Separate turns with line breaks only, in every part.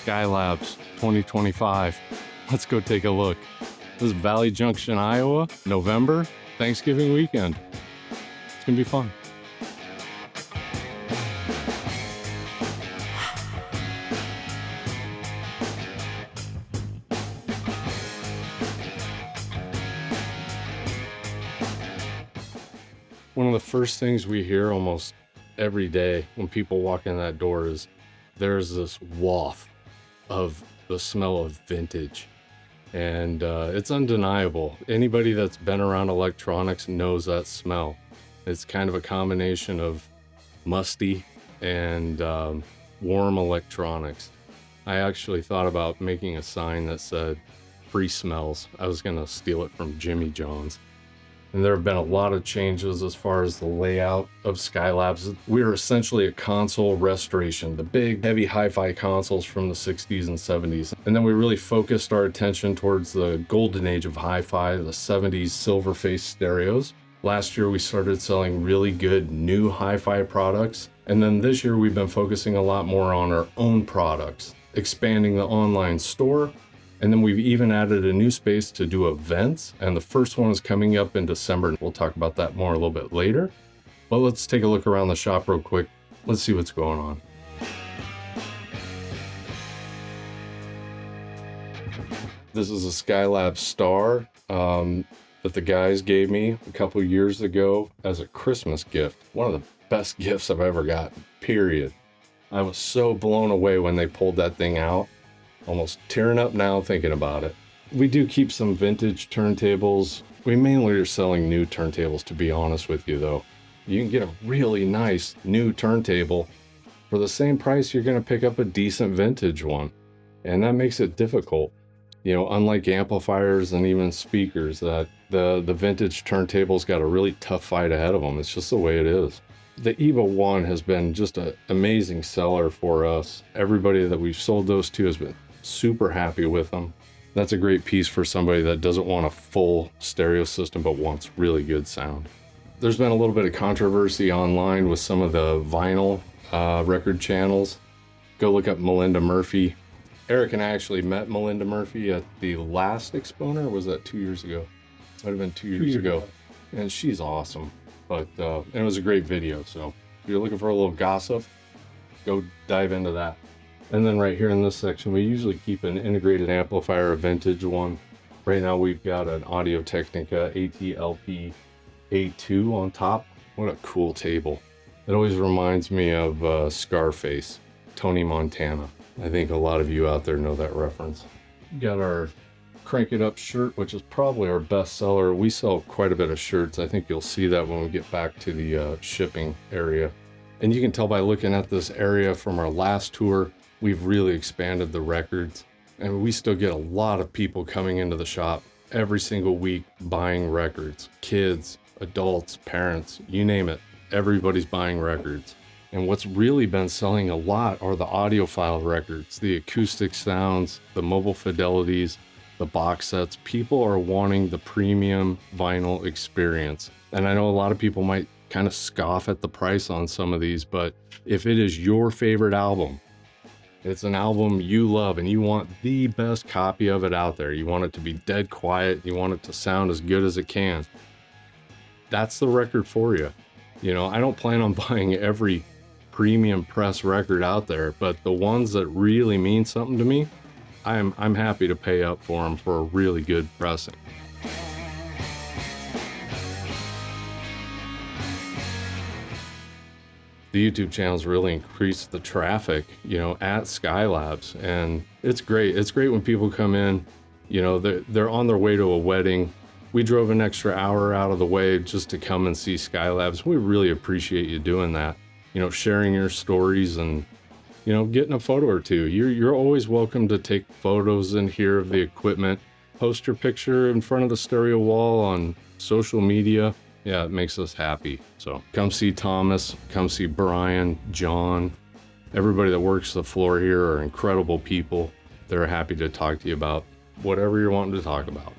Skylabs 2025. Let's go take a look. This is Valley Junction, Iowa, November, Thanksgiving weekend. It's gonna be fun. One of the first things we hear almost every day when people walk in that door is there's this waft of the smell of vintage. And it's undeniable. Anybody that's been around electronics knows that smell. It's kind of a combination of musty and warm electronics. I actually thought about making a sign that said free smells. I was gonna steal it from Jimmy John's. And there have been a lot of changes as far as the layout of Skylabs. We're essentially a console restoration, the big, heavy hi-fi consoles from the 60s and 70s. And then we really focused our attention towards the golden age of hi-fi, the 70s silver-faced stereos. Last year, we started selling really good new hi-fi products. And then this year, we've been focusing a lot more on our own products, expanding the online store. And then we've even added a new space to do events, and the first one is coming up in December. We'll talk about that more a little bit later. But let's take a look around the shop real quick. Let's see what's going on. This is a Skylabs Star that the guys gave me a couple years ago as a Christmas gift. One of the best gifts I've ever gotten, period. I was so blown away when they pulled that thing out. Almost tearing up now thinking about it. We do keep some vintage turntables. We mainly are selling new turntables, to be honest with you, though. You can get a really nice new turntable for the same price you're going to pick up a decent vintage one. And that makes it difficult. You know, unlike amplifiers and even speakers, that the vintage turntables got a really tough fight ahead of them. It's just the way it is. The EVA 1 has been just an amazing seller for us. Everybody that we've sold those to has been super happy with them. That's a great piece for somebody that doesn't want a full stereo system but wants really good sound. There's been a little bit of controversy online with some of the vinyl record channels. Go look up Melinda Murphy. Eric and I actually met Melinda Murphy at the last Exponer. Was that 2 years ago? Might have been 2 years ago. And she's awesome. But and it was a great video. So if you're looking for a little gossip, go dive into that. And then right here in this section, we usually keep an integrated amplifier, a vintage one. Right now we've got an Audio-Technica AT-LP A2 on top. What a cool table. It always reminds me of Scarface, Tony Montana. I think a lot of you out there know that reference. We got our Crank It Up shirt, which is probably our best seller. We sell quite a bit of shirts. I think you'll see that when we get back to the shipping area. And you can tell by looking at this area from our last tour, we've really expanded the records, and we still get a lot of people coming into the shop every single week buying records. Kids, adults, parents, you name it, everybody's buying records. And what's really been selling a lot are the audiophile records, the acoustic sounds, the mobile fidelities, the box sets. People are wanting the premium vinyl experience. And I know a lot of people might kind of scoff at the price on some of these, but if it is your favorite album, it's an album you love and you want the best copy of it out there. You want it to be dead quiet. You want it to sound as good as it can. That's the record for you. You know, I don't plan on buying every premium press record out there, but the ones that really mean something to me, I'm happy to pay up for them for a really good pressing. The YouTube channel's really increased the traffic, you know, at Skylabs, and it's great. It's great when people come in, you know, they're on their way to a wedding. We drove an extra hour out of the way just to come and see Skylabs. We really appreciate you doing that, you know, sharing your stories and, you know, getting a photo or two. You're always welcome to take photos in here of the equipment. Post your picture in front of the stereo wall on social media. Yeah, it makes us happy. So come see Thomas, come see Brian, John. Everybody that works the floor here are incredible people. They're happy to talk to you about whatever you're wanting to talk about.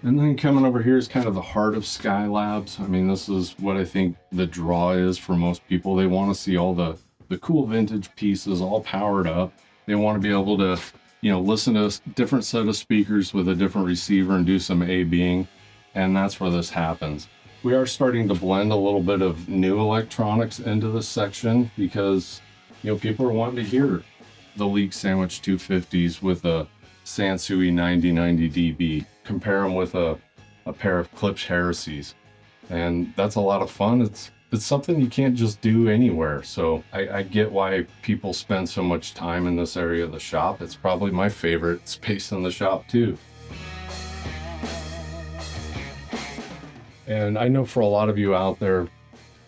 And then coming over here is kind of the heart of Skylabs. I mean, this is what I think the draw is for most people. They want to see all the cool vintage pieces all powered up. They want to be able to, you know, listen to a different set of speakers with a different receiver and do some A/Bing. And that's where this happens. We are starting to blend a little bit of new electronics into this section because, you know, people are wanting to hear the League Sandwich 250s with a Sansui 9090 dB. Compare them with a pair of Klipsch Heresies. And that's a lot of fun. It's something you can't just do anywhere. So I get why people spend so much time in this area of the shop. It's probably my favorite space in the shop too. And I know for a lot of you out there,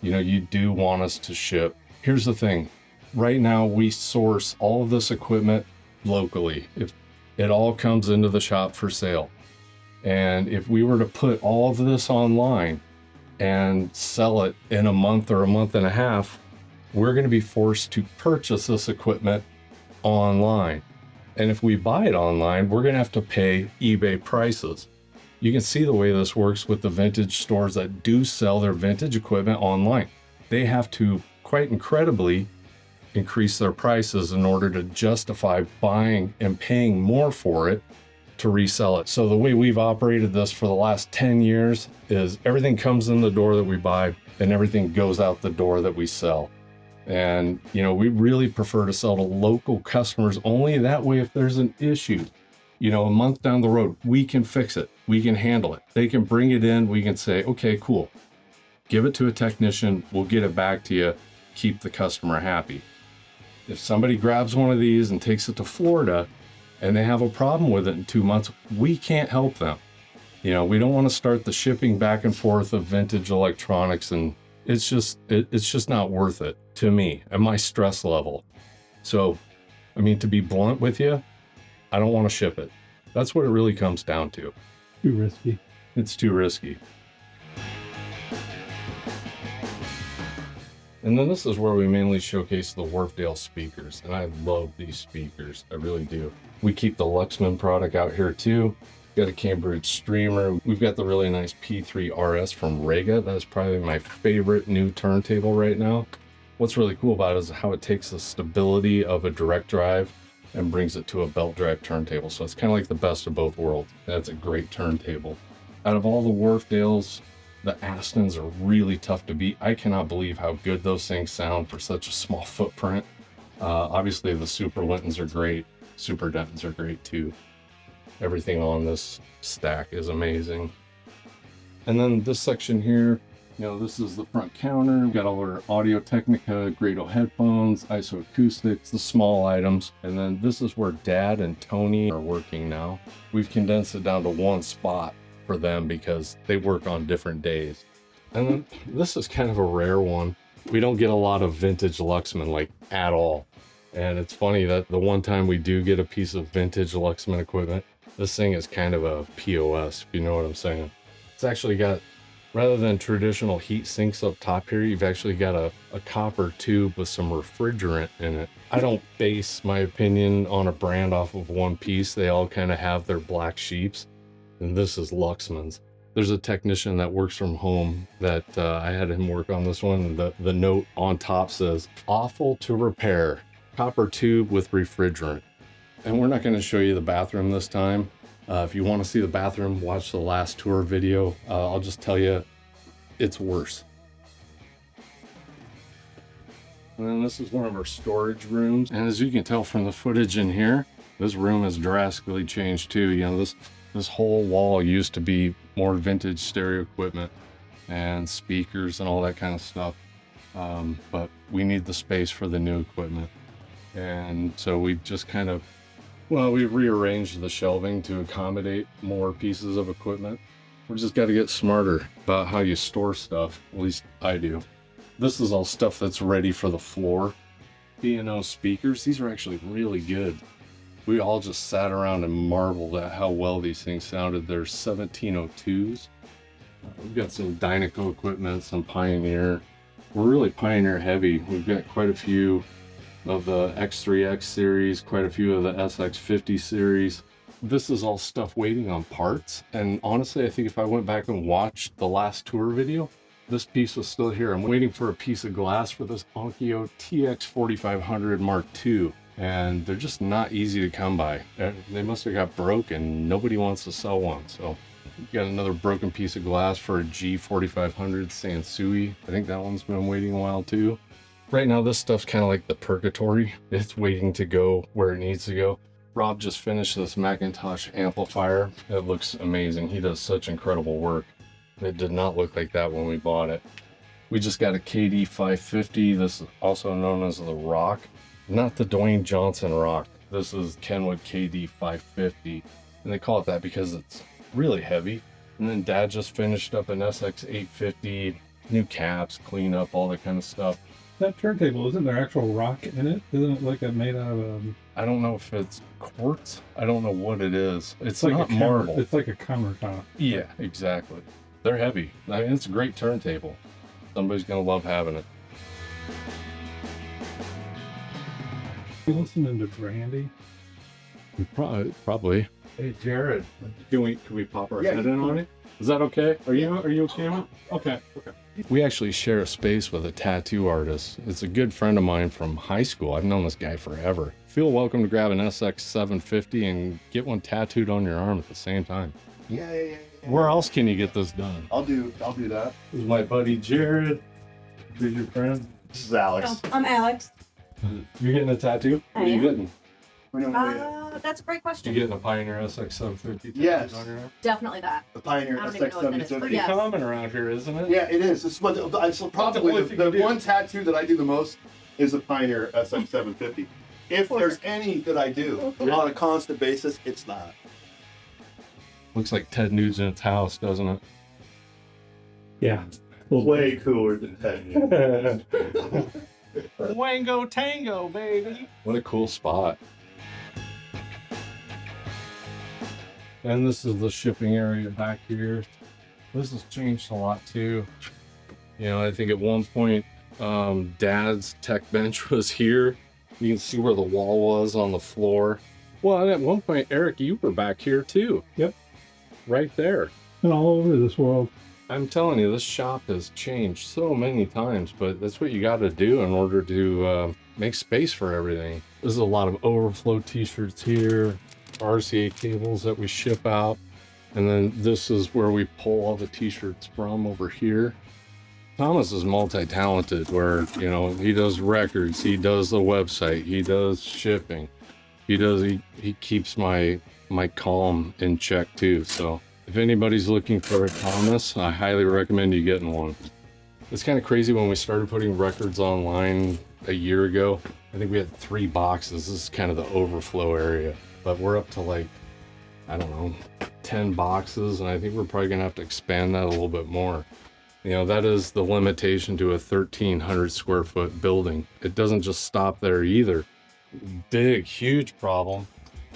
you know, you do want us to ship. Here's the thing. Right now, we source all of this equipment locally. If it all comes into the shop for sale. And if we were to put all of this online and sell it in a month or a month and a half, we're going to be forced to purchase this equipment online. And if we buy it online, we're going to have to pay eBay prices. You can see the way this works with the vintage stores that do sell their vintage equipment online. They have to, quite incredibly, increase their prices in order to justify buying and paying more for it to resell it. So the way we've operated this for the last 10 years is everything comes in the door that we buy and everything goes out the door that we sell. And, you know, we really prefer to sell to local customers only. That way, if there's an issue, you know, a month down the road, we can fix it. We can handle it. They can bring it in. We can say, okay, cool. Give it to a technician. We'll get it back to you. Keep the customer happy. If somebody grabs one of these and takes it to Florida and they have a problem with it in 2 months, we can't help them. You know, we don't want to start the shipping back and forth of vintage electronics, and it's just not worth it to me and my stress level. So, I mean, to be blunt with you, I don't want to ship it. That's what it really comes down to.
Too risky.
It's too risky. And then this is where we mainly showcase the Wharfedale speakers. And I love these speakers. I really do. We keep the Luxman product out here too. We've got a Cambridge Streamer. We've got the really nice P3 RS from Rega. That is probably my favorite new turntable right now. What's really cool about it is how it takes the stability of a direct drive and brings it to a belt drive turntable. So it's kind of like the best of both worlds. That's a great turntable. Out of all the Wharfedales, the Astons are really tough to beat. I cannot believe how good those things sound for such a small footprint. Obviously the Super Lintons are great. Super Dentons are great too. Everything on this stack is amazing. And then this section here, you know, this is the front counter. We've got all our Audio Technica, Grado headphones, ISO acoustics, the small items. And then this is where Dad and Tony are working now. We've condensed it down to one spot for them because they work on different days. And then this is kind of a rare one. We don't get a lot of vintage Luxman, like, at all. And it's funny that the one time we do get a piece of vintage Luxman equipment, this thing is kind of a POS, if you know what I'm saying. It's actually got, rather than traditional heat sinks up top here, you've actually got a copper tube with some refrigerant in it. I don't base my opinion on a brand off of one piece. They all kind of have their black sheeps. And this is Luxman's. There's a technician that works from home that I had him work on this one. And the note on top says, awful to repair, copper tube with refrigerant. And we're not going to show you the bathroom this time. If you want to see the bathroom, watch the last tour video. I'll just tell you, it's worse. And then this is one of our storage rooms. And as you can tell from the footage in here, this room has drastically changed too. You know, this whole wall used to be more vintage stereo equipment and speakers and all that kind of stuff. But we need the space for the new equipment. And so we just kind of, well, we've rearranged the shelving to accommodate more pieces of equipment. We just got to get smarter about how you store stuff. At least I do. This is all stuff that's ready for the floor. B&O speakers, these are actually really good. We all just sat around and marveled at how well these things sounded. They're 1702s. We've got some Dynaco equipment, some Pioneer. We're really Pioneer heavy. We've got quite a few of the X3X series, quite a few of the SX50 series. this is all stuff waiting on parts. And honestly, I think if I went back and watched the last tour video, this piece was still here. I'm waiting for a piece of glass for this Onkyo TX 4500 Mark II. And they're just not easy to come by. They must have got broken. Nobody wants to sell one. So got another broken piece of glass for a G4500 Sansui. I think that one's been waiting a while too. Right now, this stuff's kind of like the purgatory. It's waiting to go where it needs to go. Rob just finished this Macintosh amplifier. It looks amazing. He does such incredible work. It did not look like that when we bought it. We just got a KD 550. This is also known as the Rock. Not the Dwayne Johnson Rock. This is Kenwood KD 550. And they call it that because it's really heavy. And then Dad just finished up an SX 850, new caps, clean up, all that kind of stuff.
That turntable, isn't there actual rock in it? Isn't it like made out of
I don't know if it's quartz. I don't know what it is. It's
like
not marble.
It's like a countertop.
Yeah, exactly. They're heavy. I mean, it's a great turntable. Somebody's gonna love having it.
You listening to Brandy?
Probably. Hey, Jared, can we pop our head in on it? Is that okay? Are you okay with it? Okay. We actually share a space with a tattoo artist. It's a good friend of mine from high school. I've known this guy forever. Feel welcome to grab an SX 750 and get one tattooed on your arm at the same time.
Yeah.
Where else can you get this done?
I'll do that.
This is my buddy Jared. Who's your friend?
This is Alex.
Oh, I'm Alex.
You're getting a tattoo? What are you getting?
That's a great question.
You getting a Pioneer SX 750 tattooed
Yes.
on your arm?
Definitely that.
The Pioneer
I don't even
SX
know what that is,
750.
but
Pretty
yeah.
common around here, isn't it?
Yeah, it is. It's probably
only thing
the
you do.
one tattoo that I do the most is the Pioneer SX 750. If there's any that I do on a constant basis, it's that.
Looks like Ted Nugent's house, doesn't it?
Yeah.
Way cooler than Ted.
Wango Tango, baby. What a cool spot. And this is the shipping area back here. This has changed a lot too. You know, I think at one point, Dad's tech bench was here. You can see where the wall was on the floor. Well, at one point, Eric, you were back here too.
Yep.
Right there.
And all over this world.
I'm telling you, this shop has changed so many times, but that's what you got to do in order to make space for everything. There's a lot of overflow t-shirts here, RCA cables that we ship out. And then this is where we pull all the t-shirts from over here. Thomas is multi-talented where, you know, he does records, he does the website, he does shipping. He keeps my column in check too. So if anybody's looking for a Thomas, I highly recommend you getting one. It's kind of crazy when we started putting records online a year ago. I think we had 3 boxes. This is kind of the overflow area, but we're up to like, I don't know, 10 boxes. And I think we're probably gonna have to expand that a little bit more. You know, that is the limitation to a 1,300 square foot building. It doesn't just stop there either. Big, huge problem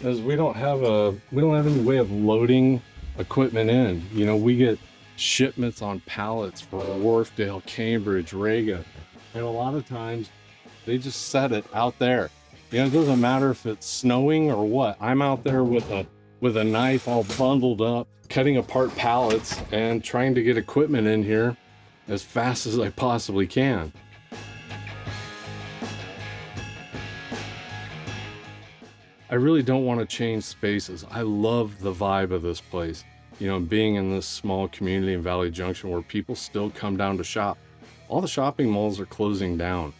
is we don't have any way of loading equipment in. You know, we get shipments on pallets for Wharfedale, Cambridge, Rega, and a lot of times they just set it out there. You know, it doesn't matter if it's snowing or what. I'm out there with a knife all bundled up, cutting apart pallets and trying to get equipment in here as fast as I possibly can. I really don't want to change spaces. I love the vibe of this place. You know, being in this small community in Valley Junction where people still come down to shop. All the shopping malls are closing down.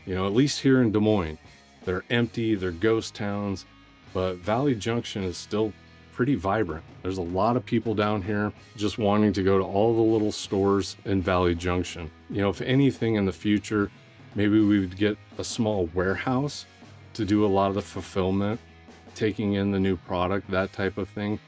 You know, at least here in Des Moines. They're empty, they're ghost towns, but Valley Junction is still pretty vibrant. There's a lot of people down here just wanting to go to all the little stores in Valley Junction. You know, if anything in the future, maybe we would get a small warehouse to do a lot of the fulfillment, taking in the new product, that type of thing.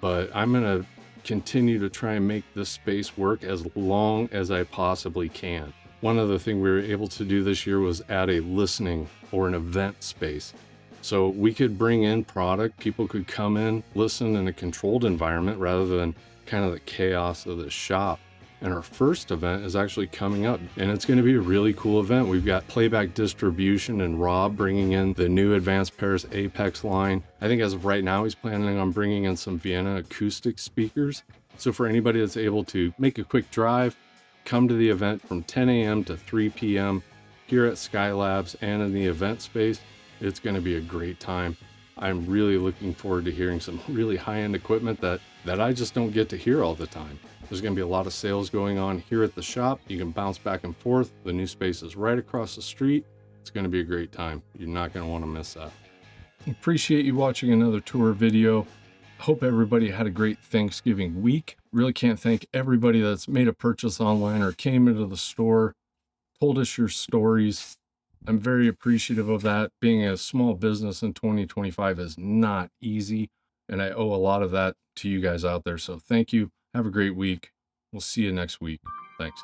But I'm gonna continue to try and make this space work as long as I possibly can. One other thing we were able to do this year was add a listening or an event space. So we could bring in product, people could come in, listen in a controlled environment rather than kind of the chaos of the shop. And our first event is actually coming up, and it's going to be a really cool event. We've got Playback Distribution and Rob bringing in the new Advanced Pairs Apex line. I think as of right now, he's planning on bringing in some Vienna acoustic speakers. So for anybody that's able to make a quick drive, come to the event from 10 a.m. to 3 p.m. here at Skylabs and in the event space. It's going to be a great time. I'm really looking forward to hearing some really high-end equipment that I just don't get to hear all the time. There's going to be a lot of sales going on here at the shop. You can bounce back and forth. The new space is right across the street. It's going to be a great time. You're not going to want to miss that. Appreciate you watching another tour video. Hope everybody had a great Thanksgiving week. Really can't thank everybody that's made a purchase online or came into the store, told us your stories. I'm very appreciative of that. Being a small business in 2025 is not easy, and I owe a lot of that to you guys out there. So thank you. Have a great week. We'll see you next week. Thanks.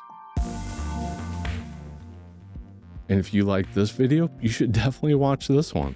And if you like this video, you should definitely watch this one.